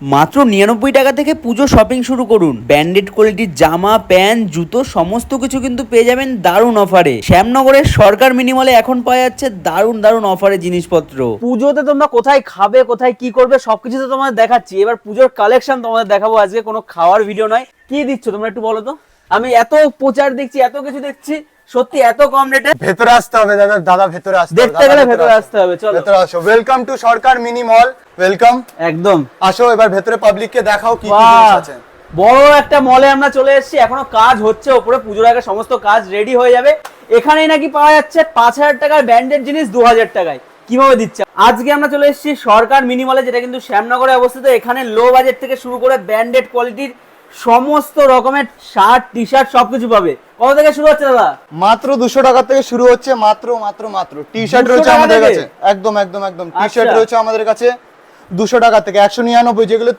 মাত্র 99 টাকা থেকে পুজো শপিং শুরু করুন। ব্র্যান্ডেড কোয়ালিটির জামা, প্যান্ট, জুতো সমস্ত কিছু কিন্তু পেয়ে যাবেন দারুণ অফারে। শ্যামনগরের সরকার মিনি মলে এখন পাওয়া যাচ্ছে দারুণ দারুণ অফারে জিনিসপত্র। পুজোতে তোমরা কোথায় খাবে, কোথায় কি করবে সবকিছু তো তোমাদের দেখাচ্ছি। এবার পুজোর কালেকশন তোমাদের দেখাবো আজকে, কোনো খাওয়ার ভিডিও নয়। কি দিচ্ছ তোমরা একটু বলো তো? আমি এত প্রচার দেখছি, এত কিছু দেখছি, সত্যি এত কম রেটে? ভেতরে আসতে হবে দাদা ভেতরে আসতে হবে। দেখতে গেলে ভেতরে আসতে হবে, চলো ভেতরে আসো। Welcome to Sarkar mini mall, welcome. একদম আসো এবার ভেতরে পাবলিককে দেখাও কি কি বাহ, জিনিস আছে। বড় একটা মলে আমরা চলে এসেছি। এখনো কাজ হচ্ছে ওপরে, পুজোর আগে সমস্ত কাজ রেডি হয়ে যাবে। এখানেই নাকি পাওয়া যাচ্ছে 5000 টাকার ব্র্যান্ডেড জিনিস 2000 টাকায়। কিভাবে দিচ্ছে? আজকে আমরা চলে এসেছি সরকার মিনি মলে, যেটা কিন্তু শ্যামনগরে অবস্থিত। এখানে লো বাজেট থেকে শুরু করে ব্র্যান্ডেড কোয়ালিটির সমস্ত রকমের শার্ট, টি শার্ট সবকিছু পাবে। কত থেকে শুরু হচ্ছে দাদা? মাত্র 200 টাকা থেকে শুরু হচ্ছে, মাত্র মাত্র মাত্র। টি শার্ট 200 রয়েছে টাকা আমাদের থেকে? কাছে, একদম একদম একদম। টি শার্ট আচ্ছা। রয়েছে আমাদের কাছে 200 টাকা থেকে 199, যেগুলো